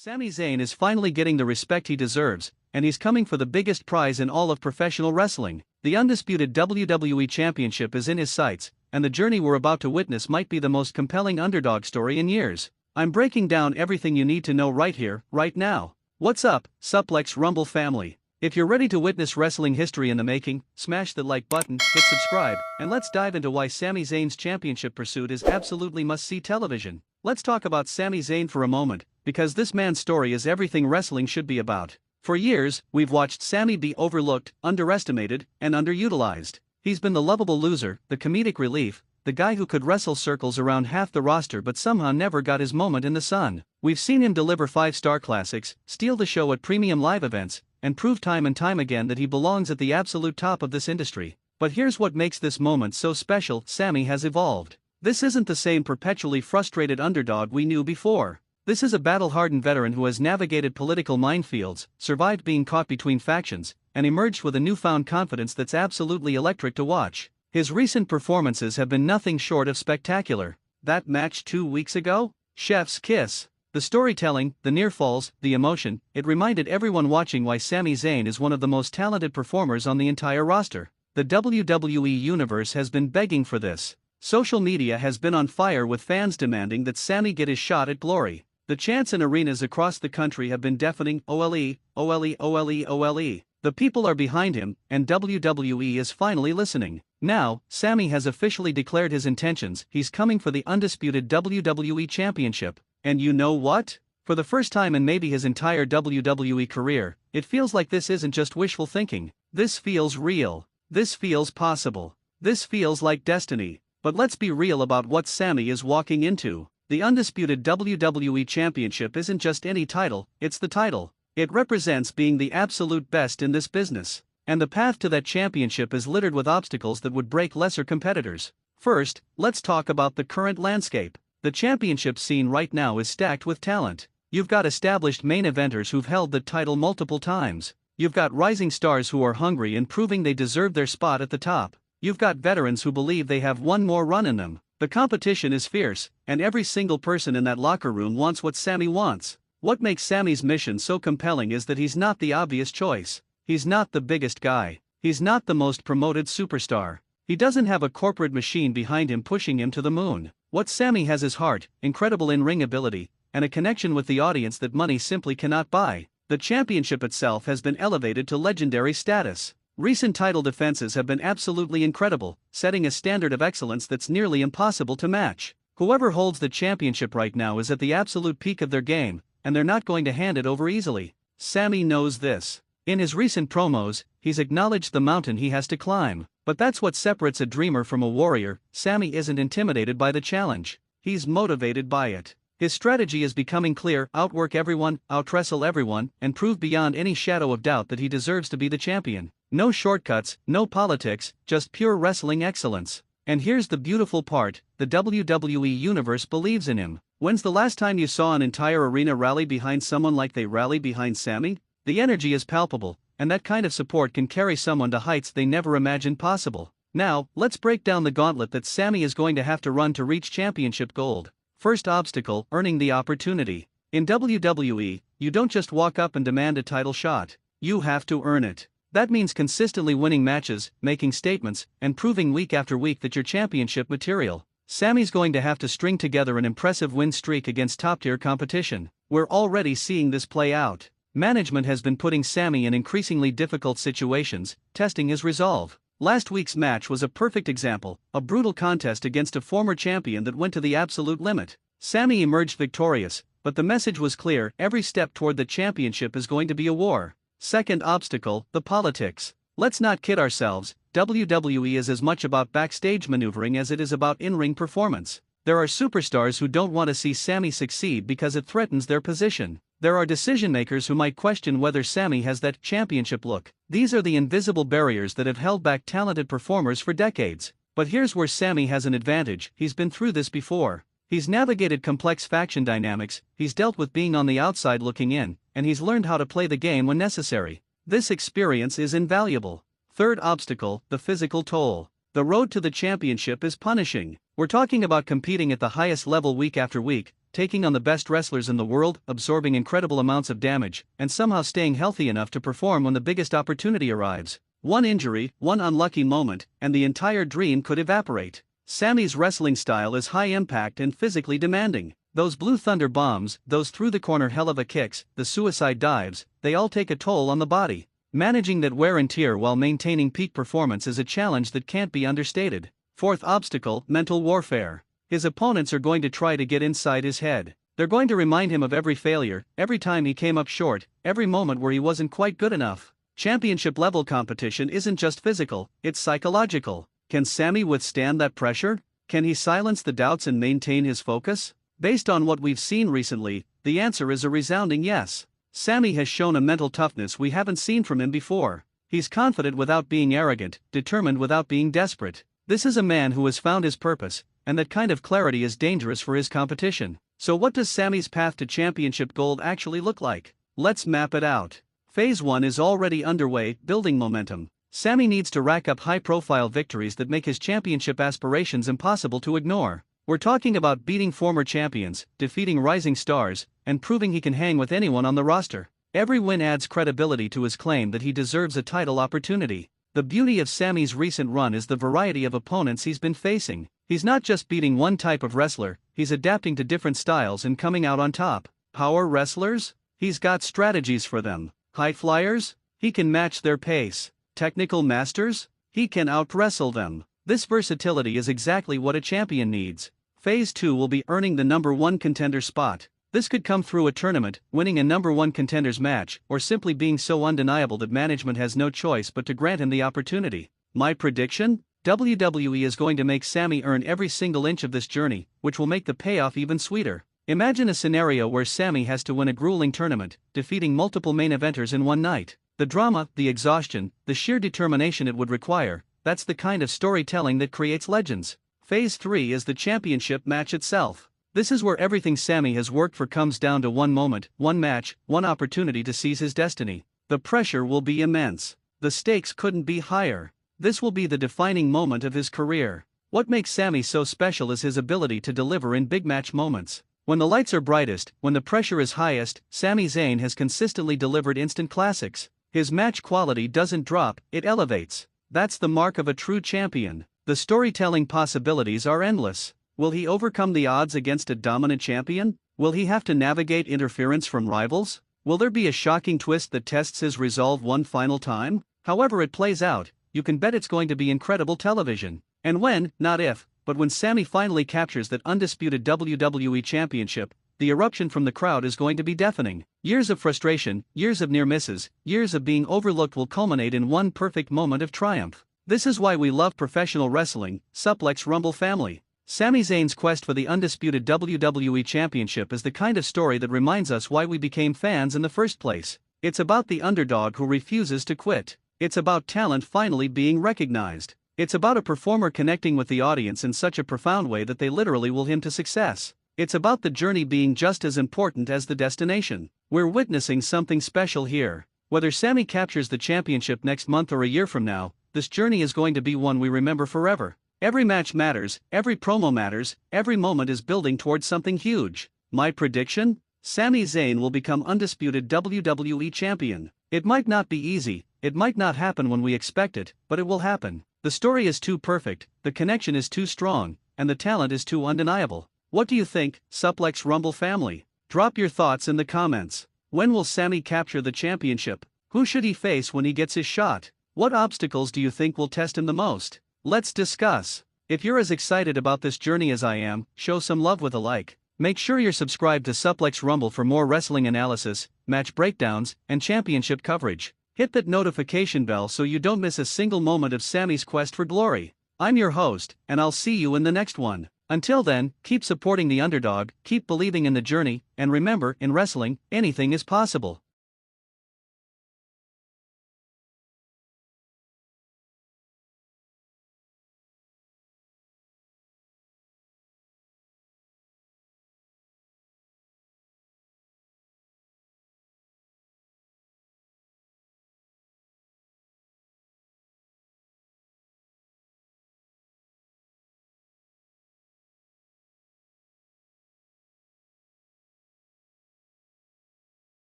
Sami Zayn is finally getting the respect he deserves, and he's coming for the biggest prize in all of professional wrestling. The Undisputed WWE Championship is in his sights, and the journey we're about to witness might be the most compelling underdog story in years. I'm breaking down everything you need to know right here, right now. What's up, Suplex Rumble family? If you're ready to witness wrestling history in the making, smash the like button, hit subscribe, and let's dive into why Sami Zayn's championship pursuit is absolutely must-see television. Let's talk about Sami Zayn for a moment, because this man's story is everything wrestling should be about. For years, we've watched Sami be overlooked, underestimated, and underutilized. He's been the lovable loser, the comedic relief, the guy who could wrestle circles around half the roster but somehow never got his moment in the sun. We've seen him deliver 5-star classics, steal the show at premium live events, and prove time and time again that he belongs at the absolute top of this industry. But here's what makes this moment so special: Sami has evolved. This isn't the same perpetually frustrated underdog we knew before. This is a battle-hardened veteran who has navigated political minefields, survived being caught between factions, and emerged with a newfound confidence that's absolutely electric to watch. His recent performances have been nothing short of spectacular. That match 2 weeks ago? Chef's kiss. The storytelling, the near falls, the emotion, it reminded everyone watching why Sami Zayn is one of the most talented performers on the entire roster. The WWE Universe has been begging for this. Social media has been on fire with fans demanding that Sami get his shot at glory. The chants in arenas across the country have been deafening: OLE, OLE, OLE, OLE. The people are behind him, and WWE is finally listening. Now, Sami has officially declared his intentions. He's coming for the undisputed WWE Championship. And you know what? For the first time in maybe his entire WWE career, it feels like this isn't just wishful thinking. This feels real. This feels possible. This feels like destiny. But let's be real about what Sami is walking into. The undisputed WWE Championship isn't just any title, it's the title. It represents being the absolute best in this business. And the path to that championship is littered with obstacles that would break lesser competitors. First, let's talk about the current landscape. The championship scene right now is stacked with talent. You've got established main eventers who've held the title multiple times. You've got rising stars who are hungry and proving they deserve their spot at the top. You've got veterans who believe they have one more run in them. The competition is fierce, and every single person in that locker room wants what Sami wants. What makes Sami's mission so compelling is that he's not the obvious choice. He's not the biggest guy. He's not the most promoted superstar. He doesn't have a corporate machine behind him pushing him to the moon. What Sami has is heart, incredible in-ring ability, and a connection with the audience that money simply cannot buy. The championship itself has been elevated to legendary status. Recent title defenses have been absolutely incredible, setting a standard of excellence that's nearly impossible to match. Whoever holds the championship right now is at the absolute peak of their game, and they're not going to hand it over easily. Sami knows this. In his recent promos, he's acknowledged the mountain he has to climb. But that's what separates a dreamer from a warrior. Sami isn't intimidated by the challenge. He's motivated by it. His strategy is becoming clear: outwork everyone, outwrestle everyone, and prove beyond any shadow of doubt that he deserves to be the champion. No shortcuts, no politics, just pure wrestling excellence. And here's the beautiful part: the WWE Universe believes in him. When's the last time you saw an entire arena rally behind someone like they rally behind Sami? The energy is palpable, and that kind of support can carry someone to heights they never imagined possible. Now, let's break down the gauntlet that Sami is going to have to run to reach championship gold. First obstacle: earning the opportunity. In WWE, you don't just walk up and demand a title shot. You have to earn it. That means consistently winning matches, making statements, and proving week after week that you're championship material. Sami's going to have to string together an impressive win streak against top-tier competition. We're already seeing this play out. Management has been putting Sami in increasingly difficult situations, testing his resolve. Last week's match was a perfect example, a brutal contest against a former champion that went to the absolute limit. Sami emerged victorious, but the message was clear: every step toward the championship is going to be a war. Second obstacle: the politics. Let's not kid ourselves, WWE is as much about backstage maneuvering as it is about in-ring performance. There are superstars who don't want to see Sami succeed because it threatens their position. There are decision-makers who might question whether Sami has that championship look. These are the invisible barriers that have held back talented performers for decades. But here's where Sami has an advantage: he's been through this before. He's navigated complex faction dynamics, he's dealt with being on the outside looking in, and he's learned how to play the game when necessary. This experience is invaluable. Third obstacle: the physical toll. The road to the championship is punishing. We're talking about competing at the highest level week after week, taking on the best wrestlers in the world, absorbing incredible amounts of damage, and somehow staying healthy enough to perform when the biggest opportunity arrives. One injury, one unlucky moment, and the entire dream could evaporate. Sami's wrestling style is high impact and physically demanding. Those Blue Thunder bombs, those through-the-corner hell-of-a kicks, the suicide dives, they all take a toll on the body. Managing that wear and tear while maintaining peak performance is a challenge that can't be understated. Fourth obstacle, mental warfare. His opponents are going to try to get inside his head. They're going to remind him of every failure, every time he came up short, every moment where he wasn't quite good enough. Championship-level competition isn't just physical, it's psychological. Can Sami withstand that pressure? Can he silence the doubts and maintain his focus? Based on what we've seen recently, the answer is a resounding yes. Sami has shown a mental toughness we haven't seen from him before. He's confident without being arrogant, determined without being desperate. This is a man who has found his purpose, and that kind of clarity is dangerous for his competition. So what does Sami's path to championship gold actually look like? Let's map it out. Phase 1 is already underway, building momentum. Sami needs to rack up high-profile victories that make his championship aspirations impossible to ignore. We're talking about beating former champions, defeating rising stars, and proving he can hang with anyone on the roster. Every win adds credibility to his claim that he deserves a title opportunity. The beauty of Sami's recent run is the variety of opponents he's been facing. He's not just beating one type of wrestler, he's adapting to different styles and coming out on top. Power wrestlers? He's got strategies for them. High flyers? He can match their pace. Technical masters? He can out-wrestle them. This versatility is exactly what a champion needs. Phase 2 will be earning the number 1 contender spot. This could come through a tournament, winning a number 1 contenders match, or simply being so undeniable that management has no choice but to grant him the opportunity. My prediction? WWE is going to make Sami earn every single inch of this journey, which will make the payoff even sweeter. Imagine a scenario where Sami has to win a grueling tournament, defeating multiple main eventers in one night. The drama, the exhaustion, the sheer determination it would require, that's the kind of storytelling that creates legends. Phase 3 is the championship match itself. This is where everything Sami has worked for comes down to one moment, one match, one opportunity to seize his destiny. The pressure will be immense. The stakes couldn't be higher. This will be the defining moment of his career. What makes Sami so special is his ability to deliver in big match moments. When the lights are brightest, when the pressure is highest, Sami Zayn has consistently delivered instant classics. His match quality doesn't drop, it elevates. That's the mark of a true champion. The storytelling possibilities are endless. Will he overcome the odds against a dominant champion? Will he have to navigate interference from rivals? Will there be a shocking twist that tests his resolve one final time? However it plays out, you can bet it's going to be incredible television. And when, not if, but when Sami finally captures that undisputed WWE Championship, the eruption from the crowd is going to be deafening. Years of frustration, years of near misses, years of being overlooked will culminate in one perfect moment of triumph. This is why we love professional wrestling, Suplex Rumble family. Sami Zayn's quest for the undisputed WWE Championship is the kind of story that reminds us why we became fans in the first place. It's about the underdog who refuses to quit. It's about talent finally being recognized. It's about a performer connecting with the audience in such a profound way that they literally will him to success. It's about the journey being just as important as the destination. We're witnessing something special here. Whether Sami captures the championship next month or a year from now, this journey is going to be one we remember forever. Every match matters, every promo matters, every moment is building towards something huge. My prediction? Sami Zayn will become undisputed WWE champion. It might not be easy, it might not happen when we expect it, but it will happen. The story is too perfect, the connection is too strong, and the talent is too undeniable. What do you think, Suplex Rumble family? Drop your thoughts in the comments. When will Sami capture the championship? Who should he face when he gets his shot? What obstacles do you think will test him the most? Let's discuss. If you're as excited about this journey as I am, show some love with a like. Make sure you're subscribed to Suplex Rumble for more wrestling analysis, match breakdowns, and championship coverage. Hit that notification bell so you don't miss a single moment of Sami's quest for glory. I'm your host, and I'll see you in the next one. Until then, keep supporting the underdog, keep believing in the journey, and remember, in wrestling, anything is possible.